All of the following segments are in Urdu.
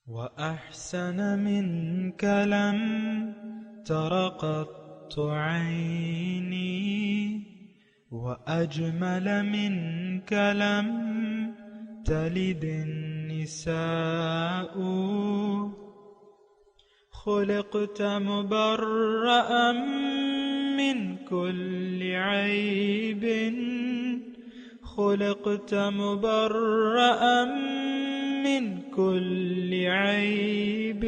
وأحسن منك لم تر قط عيني وأجمل منك لم تلد النساء خلقت مبرأ من كل عيب خلقت مبرأ من كل عيب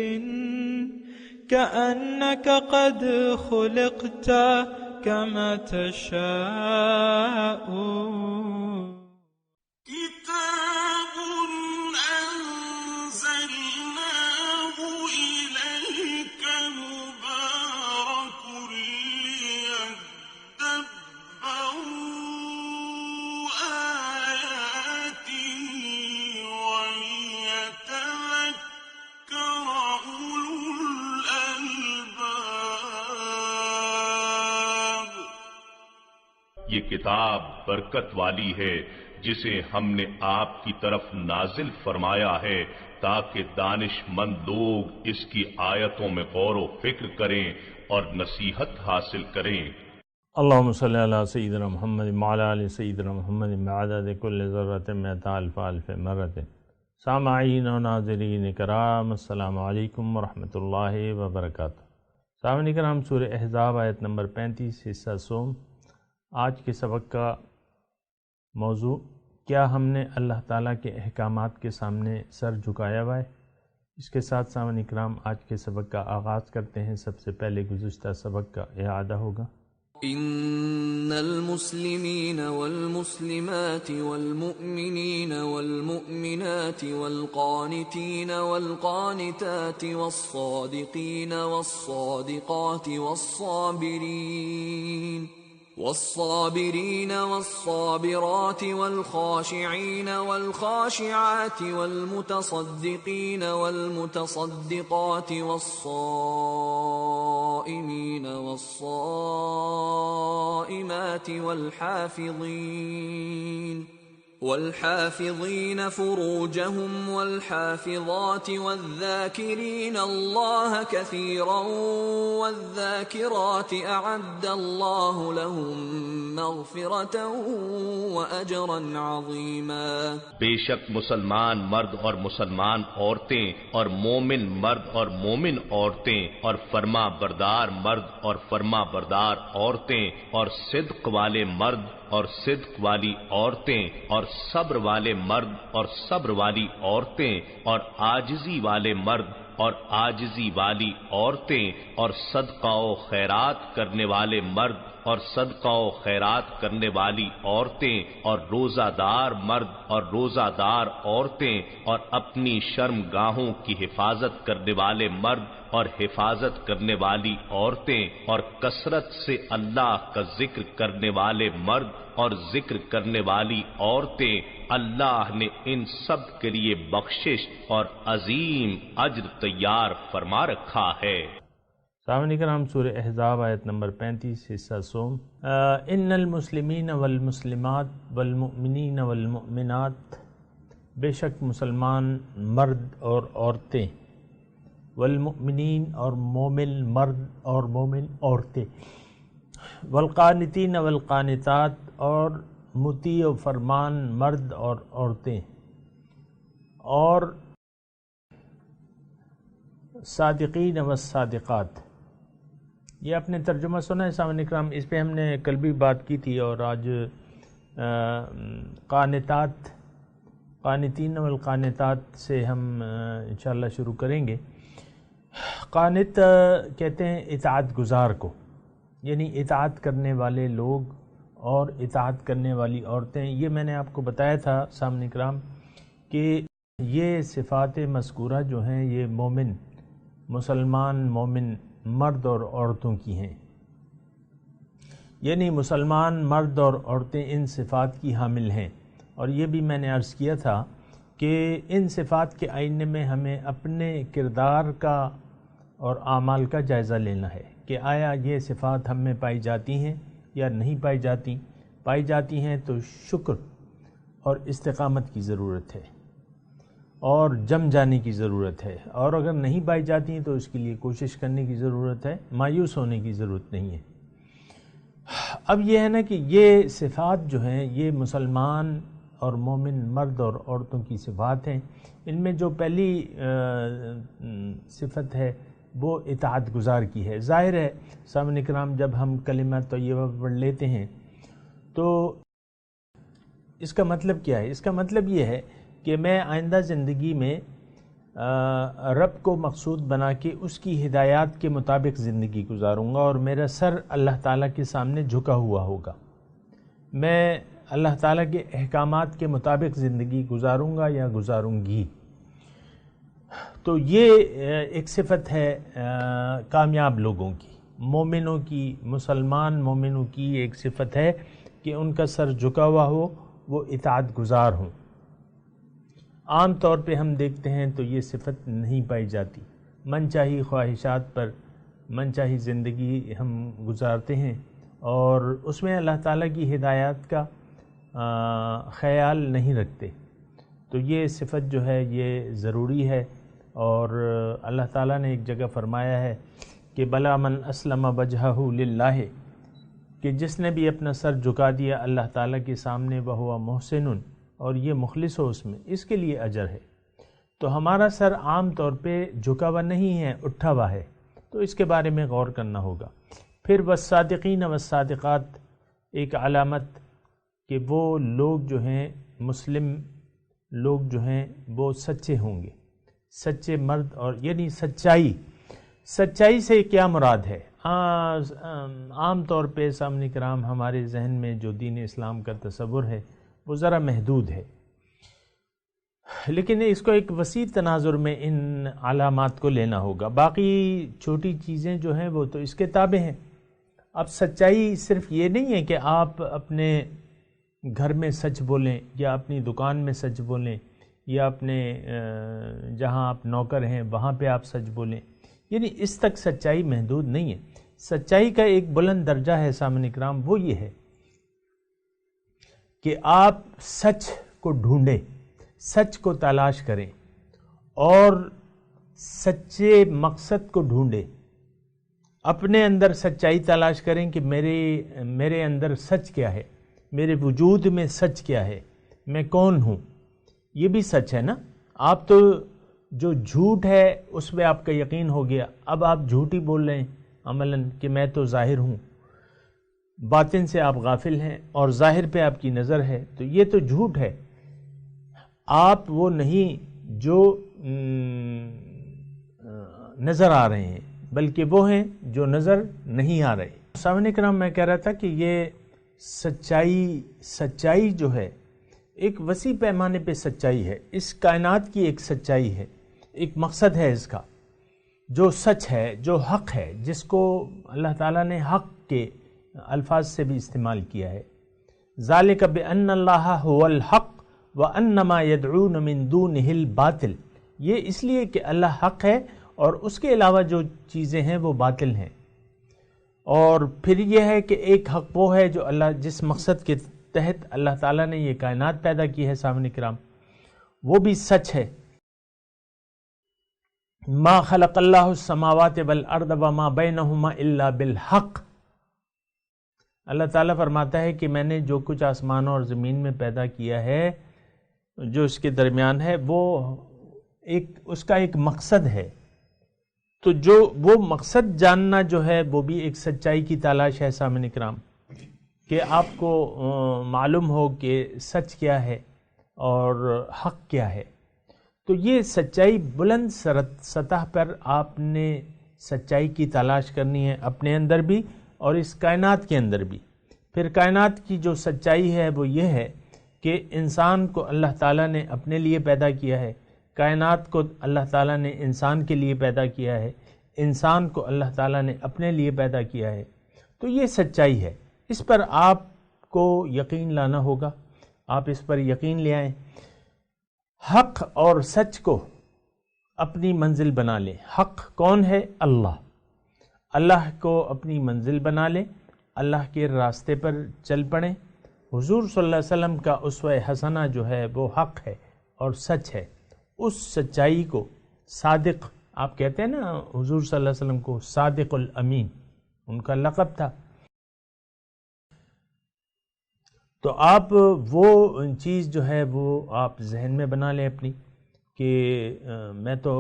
كأنك قد خلقت كما تشاء كتاب أنزلناه إليك مبارك ليدبروا آياته وليتذكر أولو الألباب. یہ کتاب برکت والی ہے جسے ہم نے آپ کی طرف نازل فرمایا ہے تاکہ دانش مند لوگ اس کی آیتوں میں غور و فکر کریں اور نصیحت حاصل کریں. اللہم صلی علی سیدنا محمد وعلی آل سیدنا محمد بعدد کل ذرۃ مئۃ الف الف مرۃ. سامعین و ناظرین کرام، السلام علیکم ورحمۃ اللہ وبرکاتہ. سامعین کرام، سورہ احزاب آیت نمبر 35 حصہ سوم. آج کے سبق کا موضوع، کیا ہم نے اللہ تعالیٰ کے احکامات کے سامنے سر جھکایا ہوا ہے؟ اس کے ساتھ سامعین کرام آج کے سبق کا آغاز کرتے ہیں. سب سے پہلے گزشتہ سبق کا اعادہ ہوگا. ان المسلمین والمسلمات والمؤمنین والمؤمنات والقانتین والقانتات والصادقین والصادقات والصابرين والصابرات والخاشعين والخاشعات والمتصدقين والمتصدقات والصائمين والصائمات والحافظين فروجهم والحافظات والذاكرين الله كثيرا والذاكرات أعد الله لهم مغفرة وأجرا عظيما. بے شک مسلمان مرد اور مسلمان عورتیں اور مومن مرد اور مومن عورتیں اور فرما بردار مرد اور فرما بردار عورتیں اور صدق والے مرد اور صدق والی عورتیں اور صبر والے مرد اور صبر والی عورتیں اور عاجزی والے مرد اور عاجزی والی عورتیں اور صدقہ و خیرات کرنے والے مرد اور صدقہ و خیرات کرنے والی عورتیں اور روزہ دار مرد اور روزہ دار عورتیں اور اپنی شرم گاہوں کی حفاظت کرنے والے مرد اور حفاظت کرنے والی عورتیں اور کثرت سے اللہ کا ذکر کرنے والے مرد اور ذکر کرنے والی عورتیں. اللہ نے ان سب کے لیے بخشش اور عظیم اجر تیار فرما رکھا ہے. سامعین کرام، سورہ احزاب آیت نمبر 35 حصہ سوم. ان المسلمین والمسلمات والمؤمنین والمؤمنات، بے شک مسلمان مرد اور عورتیں، والمؤمنین اور مومن مرد اور مومن عورتیں، والقانتین والقانتات اور مطیع و فرمان مرد اور عورتیں، اور صادقین والصادقات. یہ اپنے ترجمہ سنا ہے سامعین اکرام، اس پہ ہم نے کل بھی بات کی تھی اور آج قانتین والقانتات سے ہم انشاءاللہ شروع کریں گے. قانت کہتے ہیں اطاعت گزار کو، یعنی اطاعت کرنے والے لوگ اور اطاعت کرنے والی عورتیں. یہ میں نے آپ کو بتایا تھا سامعین اکرام کہ یہ صفات مذکورہ جو ہیں یہ مسلمان مومن مرد اور عورتوں کی ہیں. یعنی مسلمان مرد اور عورتیں ان صفات کی حامل ہیں. اور یہ بھی میں نے عرض کیا تھا کہ ان صفات کے آئینے میں ہمیں اپنے کردار کا اور اعمال کا جائزہ لینا ہے کہ آیا یہ صفات ہم میں پائی جاتی ہیں یا نہیں پائی جاتی ہیں تو شکر اور استقامت کی ضرورت ہے. اور جم جانے کی ضرورت ہے، اور اگر نہیں پائی جاتی ہیں تو اس کے لیے کوشش کرنے کی ضرورت ہے، مایوس ہونے کی ضرورت نہیں ہے۔ اب یہ ہے نا کہ یہ صفات جو ہیں یہ مسلمان اور مومن مرد اور عورتوں کی صفات ہیں۔ ان میں جو پہلی صفت ہے وہ اطاعت گزار کی ہے۔ ظاہر ہے سامعین کرام، جب ہم کلمہ طیبہ پڑھ لیتے ہیں تو اس کا مطلب کیا ہے؟ اس کا مطلب یہ ہے کہ میں آئندہ زندگی میں رب کو مقصود بنا کے اس کی ہدایات کے مطابق زندگی گزاروں گا، اور میرا سر اللہ تعالیٰ کے سامنے جھکا ہوا ہوگا۔ میں اللہ تعالیٰ کے احکامات کے مطابق زندگی گزاروں گا یا گزاروں گی۔ تو یہ ایک صفت ہے کامیاب لوگوں کی، مومنوں کی، مسلمان مومنوں کی ایک صفت ہے کہ ان کا سر جھکا ہوا ہو، وہ اطاعت گزار ہوں۔ عام طور پہ ہم دیکھتے ہیں تو یہ صفت نہیں پائی جاتی، من چاہی خواہشات پر من چاہی زندگی ہم گزارتے ہیں، اور اس میں اللہ تعالیٰ کی ہدایات کا خیال نہیں رکھتے۔ تو یہ صفت جو ہے یہ ضروری ہے، اور اللہ تعالیٰ نے ایک جگہ فرمایا ہے کہ بلا من اسلم وجہہ للہ، کہ جس نے بھی اپنا سر جھکا دیا اللہ تعالیٰ کے سامنے وہو محسن، اور یہ مخلص ہو، اس میں اس کے لیے اجر ہے۔ تو ہمارا سر عام طور پہ جھکا ہوا نہیں ہے، اٹھا ہوا ہے، تو اس کے بارے میں غور کرنا ہوگا۔ پھر والصادقین والصادقات، ایک علامت کہ وہ لوگ جو ہیں مسلم لوگ جو ہیں وہ سچے ہوں گے، سچے مرد، اور یعنی سچائی سے کیا مراد ہے؟ عام طور پہ سامعین کرام ہمارے ذہن میں جو دین اسلام کا تصور ہے وہ ذرا محدود ہے، لیکن اس کو ایک وسیع تناظر میں ان علامات کو لینا ہوگا۔ باقی چھوٹی چیزیں جو ہیں وہ تو اس کے تابع ہیں۔ اب سچائی صرف یہ نہیں ہے کہ آپ اپنے گھر میں سچ بولیں، یا اپنی دکان میں سچ بولیں، یا اپنے جہاں آپ نوکر ہیں وہاں پہ آپ سچ بولیں، یعنی اس تک سچائی محدود نہیں ہے۔ سچائی کا ایک بلند درجہ ہے سامعین کرام، وہ یہ ہے کہ آپ سچ کو ڈھونڈیں، سچ کو تلاش کریں، اور سچے مقصد کو ڈھونڈیں۔ اپنے اندر سچائی تلاش کریں کہ میرے اندر سچ کیا ہے، میرے وجود میں سچ کیا ہے، میں کون ہوں۔ یہ بھی سچ ہے نا۔ آپ تو جو جھوٹ ہے اس میں آپ کا یقین ہو گیا، اب آپ جھوٹ ہی بول رہے ہیں عملاً کہ میں تو ظاہر ہوں، باطن سے آپ غافل ہیں اور ظاہر پہ آپ کی نظر ہے، تو یہ تو جھوٹ ہے۔ آپ وہ نہیں جو نظر آ رہے ہیں، بلکہ وہ ہیں جو نظر نہیں آ رہے۔ سامعین کرام، میں کہہ رہا تھا کہ یہ سچائی جو ہے ایک وسیع پیمانے پہ سچائی ہے، اس کائنات کی ایک سچائی ہے، ایک مقصد ہے اس کا، جو سچ ہے، جو حق ہے، جس کو اللہ تعالیٰ نے حق کے الفاظ سے بھی استعمال کیا ہے۔ ذالک بأن اللہ هو الحق وأن ما يدعون من دونه الباطل، یہ اس لیے کہ اللہ حق ہے اور اس کے علاوہ جو چیزیں ہیں وہ باطل ہیں۔ اور پھر یہ ہے کہ ایک حق وہ ہے جو اللہ جس مقصد کے تحت اللہ تعالیٰ نے یہ کائنات پیدا کی ہے سامعین کرام، وہ بھی سچ ہے۔ ما خلق اللہ السماوات والارض وما بینہما الا بالحق، اللہ تعالیٰ فرماتا ہے کہ میں نے جو کچھ آسمانوں اور زمین میں پیدا کیا ہے، جو اس کے درمیان ہے، وہ اس کا ایک مقصد ہے۔ تو جو وہ مقصد جاننا جو ہے وہ بھی ایک سچائی کی تلاش ہے سامعین کرام، کہ آپ کو معلوم ہو کہ سچ کیا ہے اور حق کیا ہے۔ تو یہ سچائی بلند سطح پر آپ نے سچائی کی تلاش کرنی ہے، اپنے اندر بھی اور اس کائنات کے اندر بھی۔ پھر کائنات کی جو سچائی ہے وہ یہ ہے کہ انسان کو اللہ تعالیٰ نے اپنے لیے پیدا کیا ہے، کائنات کو اللہ تعالیٰ نے انسان کے لیے پیدا کیا ہے، انسان کو اللہ تعالیٰ نے اپنے لیے پیدا کیا ہے۔ تو یہ سچائی ہے، اس پر آپ کو یقین لانا ہوگا، آپ اس پر یقین لے آئیں۔ حق اور سچ کو اپنی منزل بنا لیں۔ حق کون ہے؟ اللہ کو اپنی منزل بنا لیں، اللہ کے راستے پر چل پڑیں۔ حضور صلی اللہ علیہ وسلم کا اسوہ حسنہ جو ہے وہ حق ہے اور سچ ہے، اس سچائی کو، صادق آپ کہتے ہیں نا حضور صلی اللہ علیہ وسلم کو صادق الامین ان کا لقب تھا، تو آپ وہ چیز جو ہے وہ آپ ذہن میں بنا لیں اپنی کہ میں تو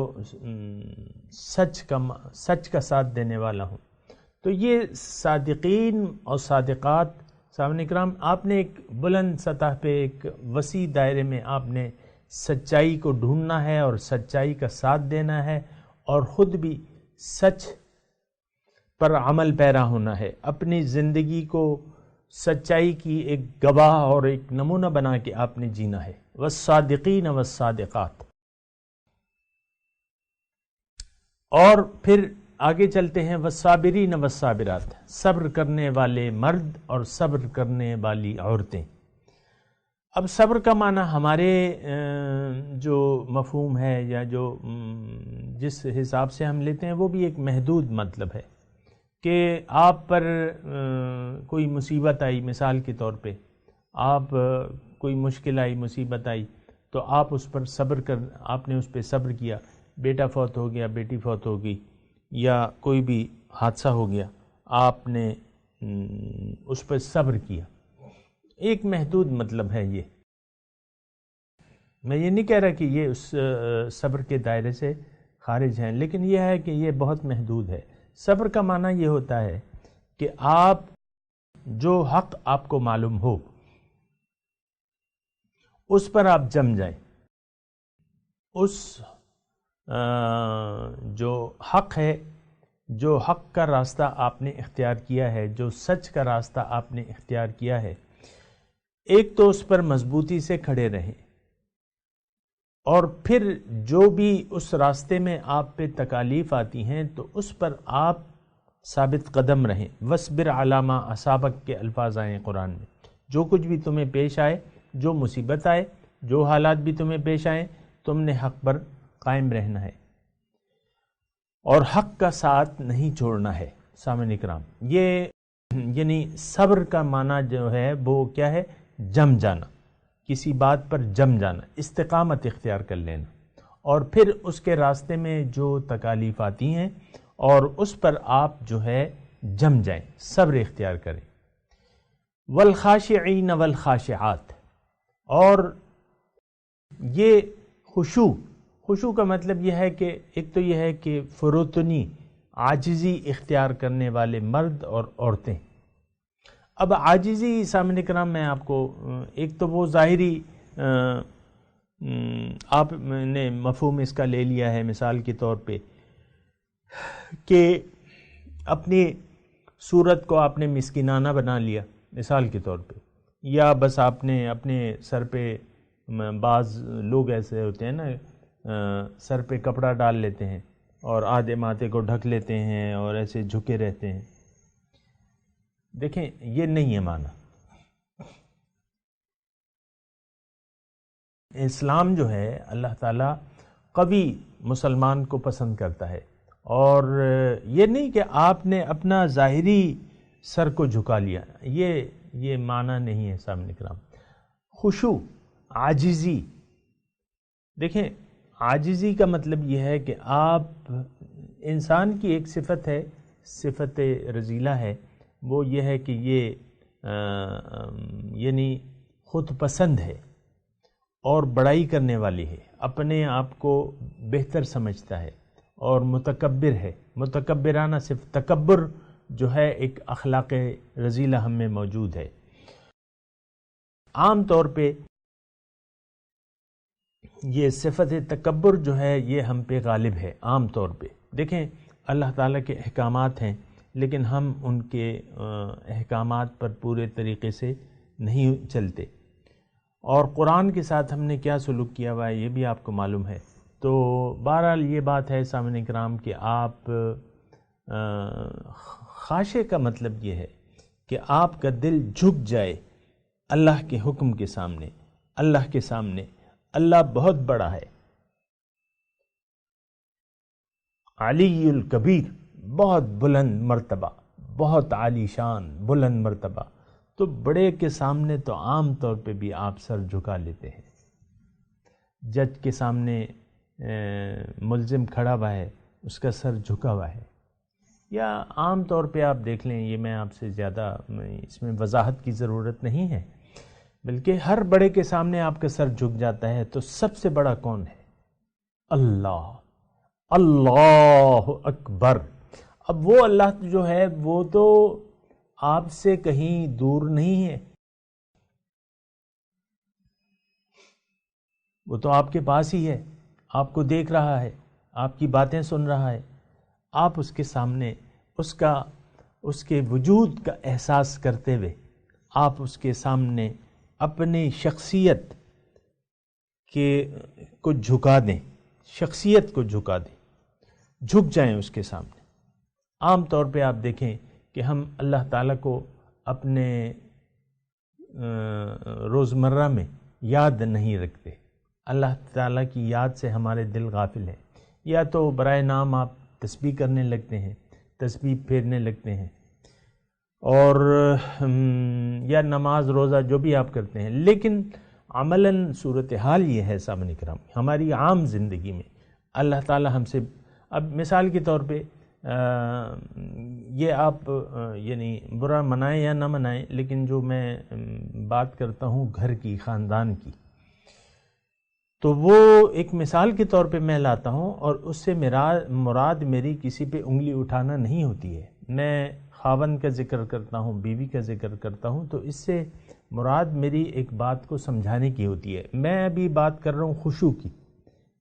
سچ کا ساتھ دینے والا ہوں. تو یہ صادقین اور صادقات سامعین اکرام، آپ نے ایک بلند سطح پہ ایک وسیع دائرے میں آپ نے سچائی کو ڈھونڈنا ہے اور سچائی کا ساتھ دینا ہے اور خود بھی سچ پر عمل پیرا ہونا ہے. اپنی زندگی کو سچائی کی ایک گواہ اور ایک نمونہ بنا کے آپ نے جینا ہے. والصادقین والصادقات. اور پھر آگے چلتے ہیں والصابرین والصابرات، صبر کرنے والے مرد اور صبر کرنے والی عورتیں. اب صبر کا معنی ہمارے جو مفہوم ہے یا جو جس حساب سے ہم لیتے ہیں وہ بھی ایک محدود مطلب ہے کہ آپ پر کوئی مصیبت آئی، مثال کے طور پہ آپ کوئی مشکل آئی، مصیبت آئی، تو آپ اس پر آپ نے اس پہ صبر کیا. بیٹا فوت ہو گیا، بیٹی فوت ہو گئی، یا کوئی بھی حادثہ ہو گیا، آپ نے اس پر صبر کیا. ایک محدود مطلب ہے یہ. میں یہ نہیں کہہ رہا کہ یہ اس صبر کے دائرے سے خارج ہیں، لیکن یہ ہے کہ یہ بہت محدود ہے. صبر کا معنی یہ ہوتا ہے کہ آپ جو حق آپ کو معلوم ہو اس پر آپ جم جائیں. اس جو حق ہے، جو حق کا راستہ آپ نے اختیار کیا ہے، جو سچ کا راستہ آپ نے اختیار کیا ہے، ایک تو اس پر مضبوطی سے کھڑے رہیں، اور پھر جو بھی اس راستے میں آپ پہ تکالیف آتی ہیں تو اس پر آپ ثابت قدم رہیں. وَاصْبِرْ عَلَىٰ مَا أَصَابَكَ کے الفاظ آئے ہیں قرآن میں. جو کچھ بھی تمہیں پیش آئے، جو مصیبت آئے، جو حالات بھی تمہیں پیش آئیں، تم نے حق پر قائم رہنا ہے اور حق کا ساتھ نہیں چھوڑنا ہے. سامعین اکرام، یہ یعنی صبر کا معنی جو ہے وہ کیا ہے؟ جم جانا، کسی بات پر جم جانا، استقامت اختیار کر لینا، اور پھر اس کے راستے میں جو تکالیف آتی ہیں اور اس پر آپ جو ہے جم جائیں، صبر اختیار کریں. والخاشعین والخاشعات. اور یہ خشوع کا مطلب یہ ہے کہ ایک تو یہ ہے کہ فروتنی، عاجزی اختیار کرنے والے مرد اور عورتیں. اب عاجزی سامنے کرام، میں آپ کو ایک تو وہ ظاہری آپ نے مفہوم اس کا لے لیا ہے، مثال کے طور پہ کہ اپنی صورت کو آپ نے مسکینانہ بنا لیا مثال کے طور پہ، یا بس آپ نے اپنے سر پہ، بعض لوگ ایسے ہوتے ہیں نا سر پہ کپڑا ڈال لیتے ہیں اور آدھے ماتھے کو ڈھک لیتے ہیں اور ایسے جھکے رہتے ہیں. دیکھیں یہ نہیں ہے معنی. اسلام جو ہے اللہ تعالیٰ قوی مسلمان کو پسند کرتا ہے، اور یہ نہیں کہ آپ نے اپنا ظاہری سر کو جھکا لیا، یہ معنی نہیں ہے سامنے کرام. خشوع، عاجزی. دیکھیں عاجزی کا مطلب یہ ہے کہ آپ، انسان کی ایک صفت ہے، صفت رذیلہ ہے، وہ یہ ہے کہ یہ یعنی خود پسند ہے اور بڑائی کرنے والی ہے، اپنے آپ کو بہتر سمجھتا ہے اور متکبر ہے. متکبرانہ صرف تکبر جو ہے ایک اخلاق رذیلہ ہم میں موجود ہے. عام طور پہ یہ صفت تکبر جو ہے یہ ہم پہ غالب ہے عام طور پہ. دیکھیں اللہ تعالیٰ کے احکامات ہیں لیکن ہم ان کے احکامات پر پورے طریقے سے نہیں چلتے، اور قرآن کے ساتھ ہم نے کیا سلوک کیا ہوا ہے یہ بھی آپ کو معلوم ہے. تو بہرحال یہ بات ہے سامعین کرام کہ آپ خاشع کا مطلب یہ ہے کہ آپ کا دل جھک جائے اللہ کے حکم کے سامنے، اللہ کے سامنے. اللہ بہت بڑا ہے، علی الکبیر، بہت بلند مرتبہ، بہت عالی شان، بلند مرتبہ. تو بڑے کے سامنے تو عام طور پہ بھی آپ سر جھکا لیتے ہیں. جج کے سامنے ملزم کھڑا ہوا ہے اس کا سر جھکا ہوا ہے، یا عام طور پہ آپ دیکھ لیں، یہ میں آپ سے زیادہ اس میں وضاحت کی ضرورت نہیں ہے، بلکہ ہر بڑے کے سامنے آپ کا سر جھک جاتا ہے، تو سب سے بڑا کون ہے؟ اللہ، اللہ اکبر۔ اب وہ اللہ جو ہے وہ تو آپ سے کہیں دور نہیں ہے، وہ تو آپ کے پاس ہی ہے، آپ کو دیکھ رہا ہے، آپ کی باتیں سن رہا ہے، آپ اس کے سامنے اس کے وجود کا احساس کرتے ہوئے آپ اس کے سامنے اپنی شخصیت کو جھکا دیں، شخصیت کو جھکا دیں، جھک جائیں اس کے سامنے۔ عام طور پہ آپ دیکھیں کہ ہم اللہ تعالیٰ کو اپنے روزمرہ میں یاد نہیں رکھتے، اللہ تعالیٰ کی یاد سے ہمارے دل غافل ہیں، یا تو برائے نام آپ تسبیح کرنے لگتے ہیں، تسبیح پھیرنے لگتے ہیں، اور یا نماز روزہ جو بھی آپ کرتے ہیں، لیکن عملاً صورتحال یہ ہے سامعین کرام، ہماری عام زندگی میں اللہ تعالیٰ ہم سے، اب مثال کے طور پہ یہ آپ یعنی برا منائیں یا نہ منائیں، لیکن جو میں بات کرتا ہوں گھر کی، خاندان کی، تو وہ ایک مثال کے طور پہ میں لاتا ہوں، اور اس سے مراد میری کسی پہ انگلی اٹھانا نہیں ہوتی ہے، میں خاوند کا ذکر کرتا ہوں، بیوی کا ذکر کرتا ہوں، تو اس سے مراد میری ایک بات کو سمجھانے کی ہوتی ہے۔ میں ابھی بات کر رہا ہوں خشوع کی،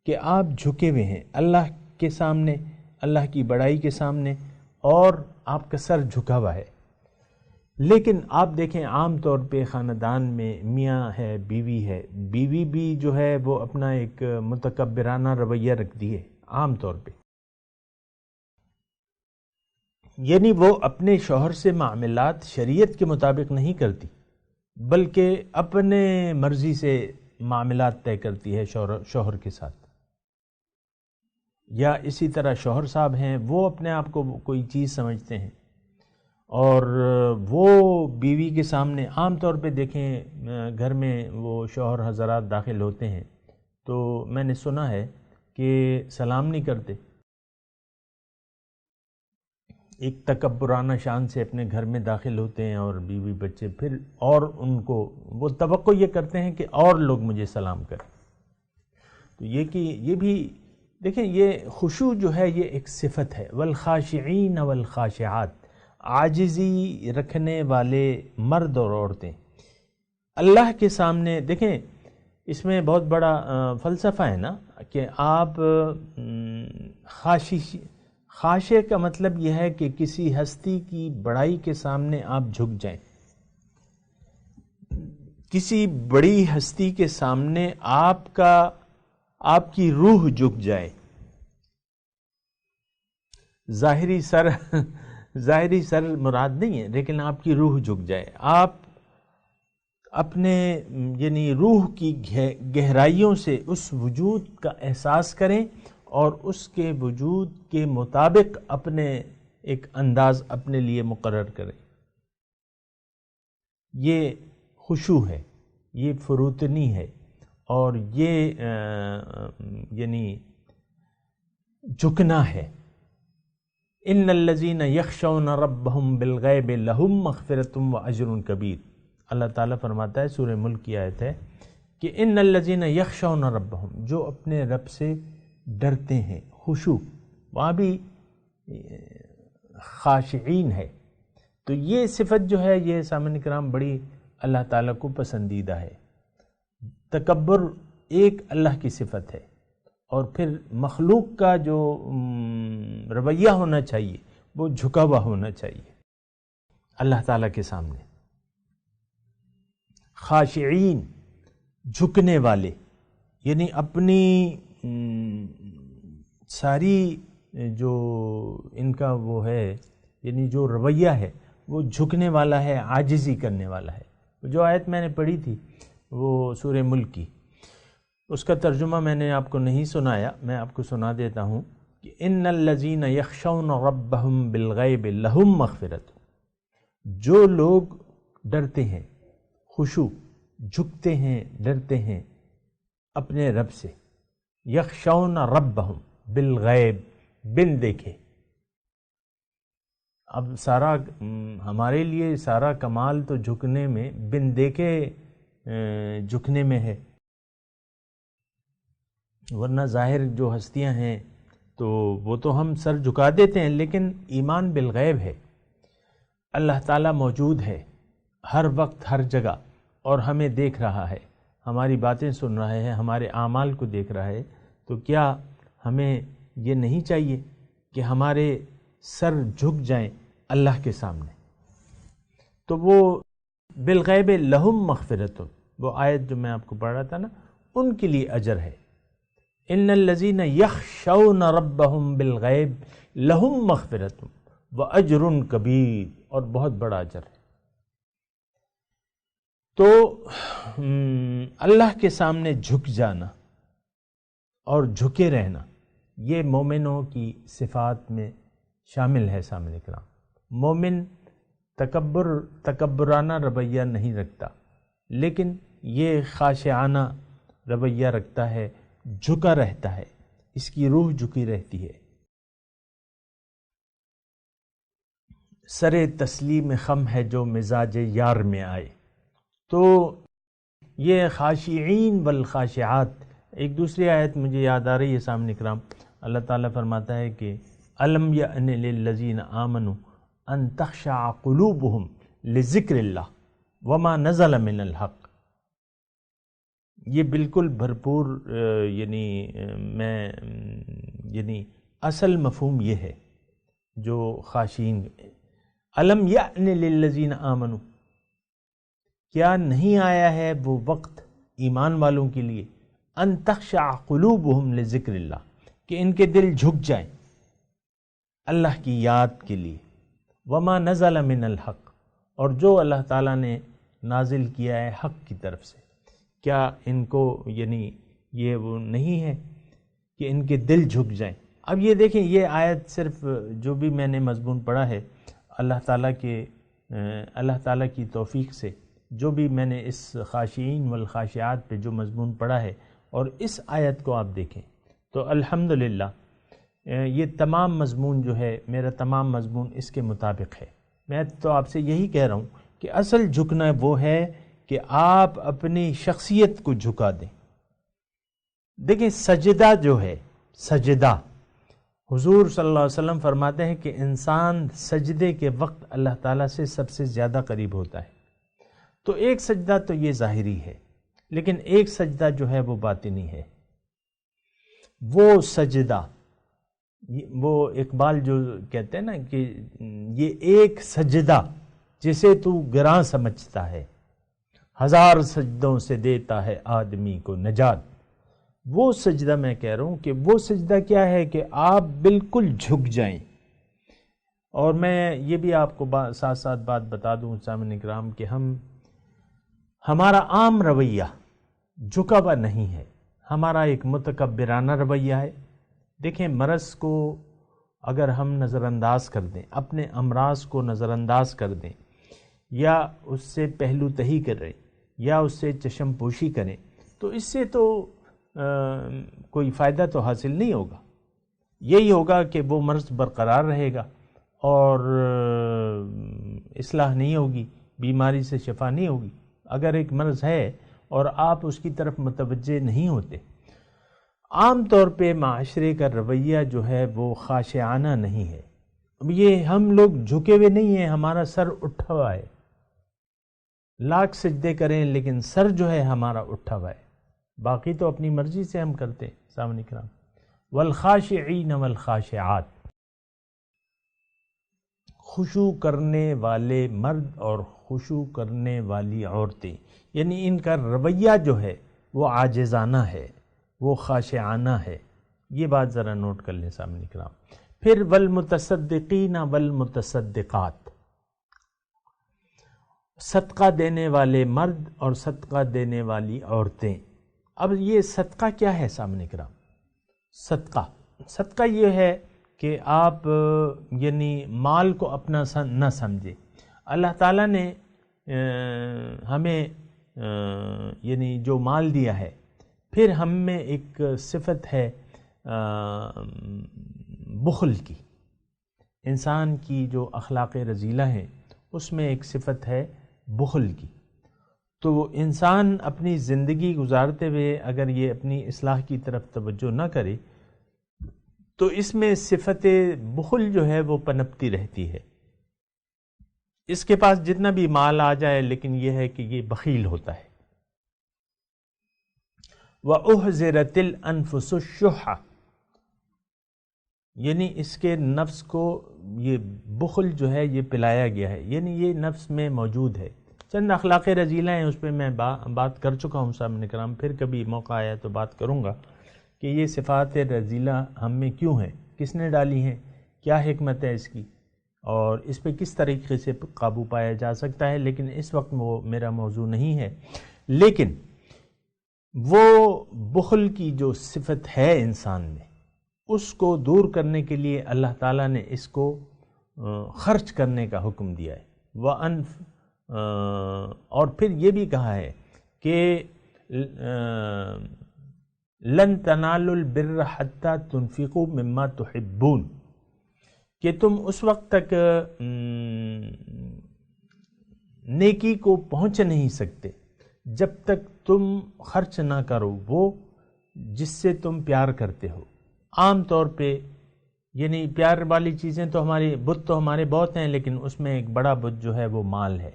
کہ آپ جھکے ہوئے ہیں اللہ کے سامنے، اللہ کی بڑائی کے سامنے، اور آپ کا سر جھکا ہوا ہے۔ لیکن آپ دیکھیں عام طور پہ خاندان میں میاں ہے، بیوی ہے، بیوی بھی جو ہے وہ اپنا ایک متکبرانہ رویہ رکھتی ہے عام طور پہ، یعنی وہ اپنے شوہر سے معاملات شریعت کے مطابق نہیں کرتی، بلکہ اپنے مرضی سے معاملات طے کرتی ہے شوہر کے ساتھ، یا اسی طرح شوہر صاحب ہیں، وہ اپنے آپ کو کوئی چیز سمجھتے ہیں، اور وہ بیوی کے سامنے عام طور پہ دیکھیں گھر میں وہ شوہر حضرات داخل ہوتے ہیں تو میں نے سنا ہے کہ سلام نہیں کرتے، ایک تکبرانہ شان سے اپنے گھر میں داخل ہوتے ہیں، اور بیوی بچے پھر اور ان کو وہ توقع یہ کرتے ہیں کہ اور لوگ مجھے سلام کریں۔ تو یہ بھی دیکھیں، یہ خشوع جو ہے یہ ایک صفت ہے، والخاشعین والخاشعات، عاجزی رکھنے والے مرد اور عورتیں اللہ کے سامنے۔ دیکھیں اس میں بہت بڑا فلسفہ ہے نا، کہ آپ خاشع کا مطلب یہ ہے کہ کسی ہستی کی بڑائی کے سامنے آپ جھک جائیں، کسی بڑی ہستی کے سامنے آپ کی روح جھک جائے، ظاہری سر مراد نہیں ہے، لیکن آپ کی روح جھک جائے، آپ اپنے یعنی روح کی گہرائیوں سے اس وجود کا احساس کریں، اور اس کے وجود کے مطابق اپنے ایک انداز اپنے لیے مقرر کریں۔ یہ خشوع ہے، یہ فروتنی ہے، اور یہ یعنی جھکنا ہے۔ ان الذین یخشون ربهم بالغیب لہم مغفرۃ واجر کبیر، اللہ تعالیٰ فرماتا ہے، سورہ ملک کی آیت ہے کہ ان الذین یخشون ربهم، جو اپنے رب سے ڈرتے ہیں، خشوع، وہاں بھی خاشعین ہے۔ تو یہ صفت جو ہے یہ سامعین کرام بڑی اللہ تعالیٰ کو پسندیدہ ہے۔ تکبر ایک اللہ کی صفت ہے، اور پھر مخلوق کا جو رویہ ہونا چاہیے وہ جھکا ہوا ہونا چاہیے اللہ تعالیٰ کے سامنے۔ خاشعین، جھکنے والے، یعنی اپنی ساری جو ان کا وہ ہے، یعنی جو رویہ ہے وہ جھکنے والا ہے، عاجزی کرنے والا ہے۔ جو آیت میں نے پڑھی تھی وہ سورہ ملک کی، اس کا ترجمہ میں نے آپ کو نہیں سنایا، میں آپ کو سنا دیتا ہوں کہ ان الذین یخشون ربهم بالغیب لہم مغفرۃ، جو لوگ ڈرتے ہیں، خشوع، جھکتے ہیں، ڈرتے ہیں اپنے رب سے یخشون ربہم بالغیب، بن دیکھے۔ اب سارا ہمارے لیے سارا کمال تو جھکنے میں، بن دیکھے جھکنے میں ہے، ورنہ ظاہر جو ہستیاں ہیں تو وہ تو ہم سر جھکا دیتے ہیں، لیکن ایمان بالغیب ہے۔ اللہ تعالیٰ موجود ہے ہر وقت ہر جگہ، اور ہمیں دیکھ رہا ہے، ہماری باتیں سن رہا ہے، ہمارے اعمال کو دیکھ رہا ہے۔ تو کیا ہمیں یہ نہیں چاہیے کہ ہمارے سر جھک جائیں اللہ کے سامنے؟ تو وہ بالغیب لہم مغفرۃ، وہ آیت جو میں آپ کو پڑھ رہا تھا نا، ان کے لیے اجر ہے۔ ان الذین یخشون ربہم بالغیب لہم مغفرۃ واجر کبیر، اور بہت بڑا اجر ہے۔ تو اللہ کے سامنے جھک جانا اور جھکے رہنا، یہ مومنوں کی صفات میں شامل ہے۔ سامنے کرام، مومن تکبرانہ رویہ نہیں رکھتا، لیکن یہ خاشعانہ رویہ رکھتا ہے، جھکا رہتا ہے، اس کی روح جھکی رہتی ہے۔ سر تسلیم خم ہے جو مزاج یار میں آئے۔ تو یہ خاشعین والخاشعات، ایک دوسری آیت مجھے یاد آ رہی ہے سامنے کرام، اللہ تعالیٰ فرماتا ہے کہ الم یأن للذین آمنوا ان تخشع قلوبہم لذکر اللہ وما نزل من الحق۔ یہ بالکل بھرپور اصل مفہوم یہ ہے جو خاشعین، الم یأن للذین آمنوا، کیا نہیں آیا ہے وہ وقت ایمان والوں کے لیے، ان تخشع قلوبہم لذکر اللہ، کہ ان کے دل جھک جائیں اللہ کی یاد کے لیے، وما نزل من الحق، اور جو اللہ تعالیٰ نے نازل کیا ہے حق کی طرف سے۔ کیا ان کو یہ وہ نہیں ہے کہ ان کے دل جھک جائیں؟ اب یہ دیکھیں، یہ آیت صرف جو بھی میں نے مضمون پڑھا ہے اللہ تعالیٰ کی توفیق سے، جو بھی میں نے اس خاشعین والخاشعات پہ جو مضمون پڑھا ہے، اور اس آیت کو آپ دیکھیں تو الحمدللہ یہ تمام مضمون جو ہے، میرا تمام مضمون اس کے مطابق ہے۔ میں تو آپ سے یہی کہہ رہا ہوں کہ اصل جھکنا وہ ہے کہ آپ اپنی شخصیت کو جھکا دیں۔ دیکھیں سجدہ جو ہے، سجدہ، حضور صلی اللہ علیہ وسلم فرماتے ہیں کہ انسان سجدے کے وقت اللہ تعالیٰ سے سب سے زیادہ قریب ہوتا ہے۔ تو ایک سجدہ تو یہ ظاہری ہے، لیکن ایک سجدہ جو ہے وہ باطنی ہے۔ وہ سجدہ، وہ اقبال جو کہتے ہیں نا کہ یہ ایک سجدہ جسے تو گراں سمجھتا ہے، ہزار سجدوں سے دیتا ہے آدمی کو نجات۔ وہ سجدہ میں کہہ رہا ہوں کہ وہ سجدہ کیا ہے کہ آپ بالکل جھک جائیں۔ اور میں یہ بھی آپ کو ساتھ ساتھ بات بتا دوں سامعین کرام کہ ہمارا عام رویہ جھکا ہوا نہیں ہے، ہمارا ایک متکبرانہ رویہ ہے۔ دیکھیں مرض کو اگر ہم نظر انداز کر دیں، اپنے امراض کو نظر انداز کر دیں، یا اس سے پہلو تہی کریں، یا اس سے چشم پوشی کریں، تو اس سے تو کوئی فائدہ تو حاصل نہیں ہوگا۔ یہی ہوگا کہ وہ مرض برقرار رہے گا اور اصلاح نہیں ہوگی، بیماری سے شفا نہیں ہوگی۔ اگر ایک مرض ہے اور آپ اس کی طرف متوجہ نہیں ہوتے، عام طور پہ معاشرے کا رویہ جو ہے وہ خاشعانہ نہیں ہے۔ اب یہ ہم لوگ جھکے ہوئے نہیں ہیں، ہمارا سر اٹھا ہوا ہے، لاکھ سجدے کریں لیکن سر جو ہے ہمارا اٹھا ہوا ہے، باقی تو اپنی مرضی سے ہم کرتے ہیں۔ سامنے کرام، والخاشعین والخاشعات، خشوع کرنے والے مرد اور خشوع کرنے والی عورتیں، یعنی ان کا رویہ جو ہے وہ عاجزانہ ہے، وہ خاشعانہ ہے۔ یہ بات ذرا نوٹ کر لیں سامنے کرام۔ پھر والمتصدقین والمتصدقات، صدقہ دینے والے مرد اور صدقہ دینے والی عورتیں۔ اب یہ صدقہ کیا ہے سامنے کرام؟ صدقہ یہ ہے کہ آپ یعنی مال کو اپنا نہ سمجھے۔ اللہ تعالیٰ نے ہمیں یعنی جو مال دیا ہے، پھر ہم میں ایک صفت ہے بخل کی. انسان کی جو اخلاق رذیلہ ہیں اس میں ایک صفت ہے بخل کی. تو انسان اپنی زندگی گزارتے ہوئے اگر یہ اپنی اصلاح کی طرف توجہ نہ کرے تو اس میں صفت بخل جو ہے وہ پنپتی رہتی ہے. اس کے پاس جتنا بھی مال آ جائے لیکن یہ ہے کہ یہ بخیل ہوتا ہے. وَأُحْزِرَتِ الْأَنفُسُ الشُّحَّ، یعنی اس کے نفس کو یہ بخل جو ہے یہ پلایا گیا ہے، یعنی یہ نفس میں موجود ہے. چند اخلاق رذیلہ ہیں، اس پہ میں بات کر چکا ہوں سامنے کرام، پھر کبھی موقع آیا تو بات کروں گا کہ یہ صفات رذیلہ ہم میں کیوں ہیں، کس نے ڈالی ہیں، کیا حکمت ہے اس کی، اور اس پہ کس طریقے سے قابو پایا جا سکتا ہے. لیکن اس وقت وہ میرا موضوع نہیں ہے. لیکن وہ بخل کی جو صفت ہے انسان میں، اس کو دور کرنے کے لیے اللہ تعالیٰ نے اس کو خرچ کرنے کا حکم دیا ہے. اور پھر یہ بھی کہا ہے کہ لن تنالوا البر حتى تنفقوا مما تحبون، کہ تم اس وقت تک نیکی کو پہنچ نہیں سکتے جب تک تم خرچ نہ کرو وہ جس سے تم پیار کرتے ہو. عام طور پہ یعنی پیار والی چیزیں تو بت تو ہمارے بہت ہیں، لیکن اس میں ایک بڑا بت جو ہے وہ مال ہے.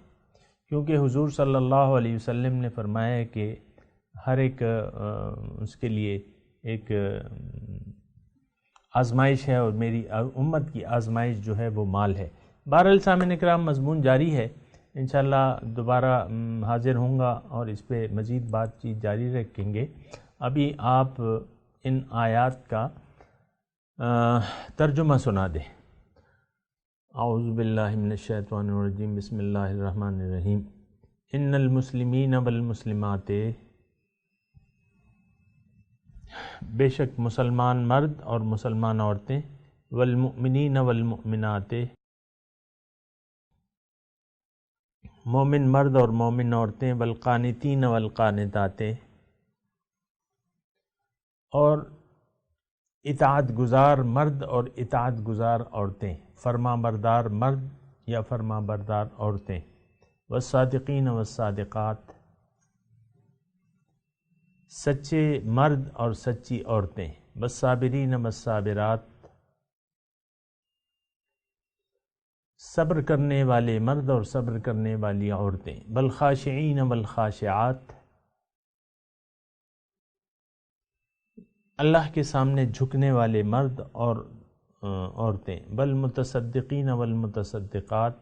کیونکہ حضور صلی اللہ علیہ وسلم نے فرمایا ہے کہ ہر ایک اس کے لیے ایک آزمائش ہے، اور میری امت کی آزمائش جو ہے وہ مال ہے. بہرحال سامعین کرام، مضمون جاری ہے، انشاءاللہ دوبارہ حاضر ہوں گا اور اس پہ مزید بات چیت جاری رکھیں گے. ابھی آپ ان آیات کا ترجمہ سنا دیں. اعوذ باللہ من الشیطان الرجیم، بسم اللہ الرحمن الرحیم. ان المسلمین والمسلمات، بے شک مسلمان مرد اور مسلمان عورتیں، والمؤمنین والمؤمنات، مومن مرد اور مومن عورتیں، والقانتین والقانتات، اور اطاعت گزار مرد اور اطاعت گزار عورتیں، فرما بردار مرد یا فرما بردار عورتیں، والصادقین والصادقات، سچے مرد اور سچی عورتیں، والصابرین والصابرات، صبر کرنے والے مرد اور صبر کرنے والی عورتیں، والخاشعین والخاشعات، اللہ کے سامنے جھکنے والے مرد اور عورتیں، والمتصدقین والمتصدقات،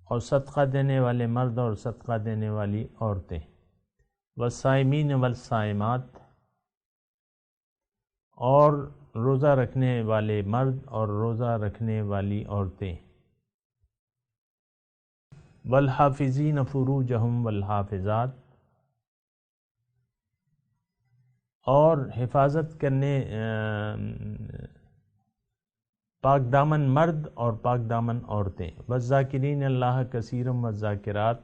اور صدقہ دینے والے مرد اور صدقہ دینے والی عورتیں، والصائمین والصائمات، اور روزہ رکھنے والے مرد اور روزہ رکھنے والی عورتیں، والحافظین فروجہم والحافظات، اور حفاظت کرنے پاک دامن مرد اور پاک دامن عورتیں، والذاکرین اللہ کثیرا والذاکرات،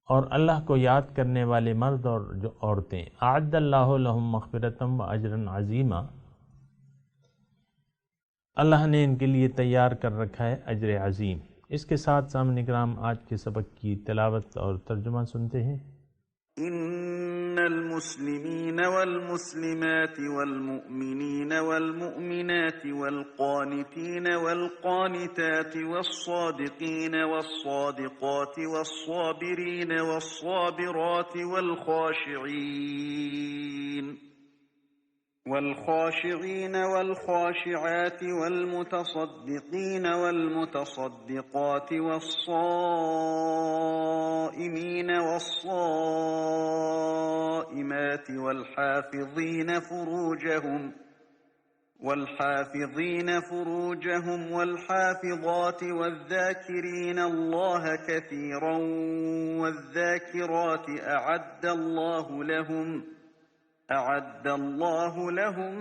اور اللہ کو یاد کرنے والے مرد اور جو عورتیں. اعد اللہ لہم مغفرۃ و اجرا عظیما، اللہ نے ان کے لیے تیار کر رکھا ہے اجر عظیم. اس کے ساتھ سامعین کرام آج کے سبق کی تلاوت اور ترجمہ سنتے ہیں. إن المسلمين والمسلمات والمؤمنين والمؤمنات والقانتين والقانتات والصادقين والصادقات والصابرين والصابرات والخاشعين والخاشعات والمتصدقين والمتصدقات والصائمين والصائمات والحافظين فروجهم والحافظات والذاكرين الله كثيرا والذاكرات أعد الله لهم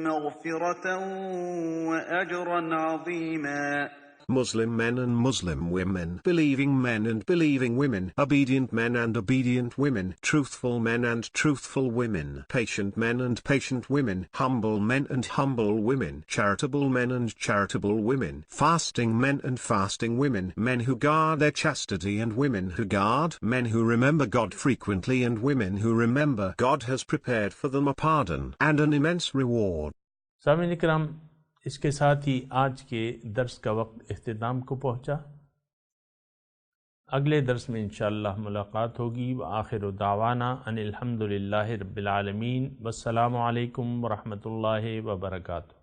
مغفرة وأجرا عظيما. Muslim men and Muslim women, believing men and believing women, obedient men and obedient women, truthful men and truthful women, patient men and patient women, humble men and humble women, charitable men and charitable women, fasting men and fasting women, men who guard their chastity and women who guard, men who remember God frequently and women who remember God has prepared for them a pardon and an immense reward. سامعین کرام، اس کے ساتھ ہی آج کے درس کا وقت اختتام کو پہنچا۔ اگلے درس میں انشاءاللہ ملاقات ہوگی۔ وآخر دعوانا ان الحمدللہ رب العالمین، والسلام علیکم ورحمۃ اللہ وبرکاتہ۔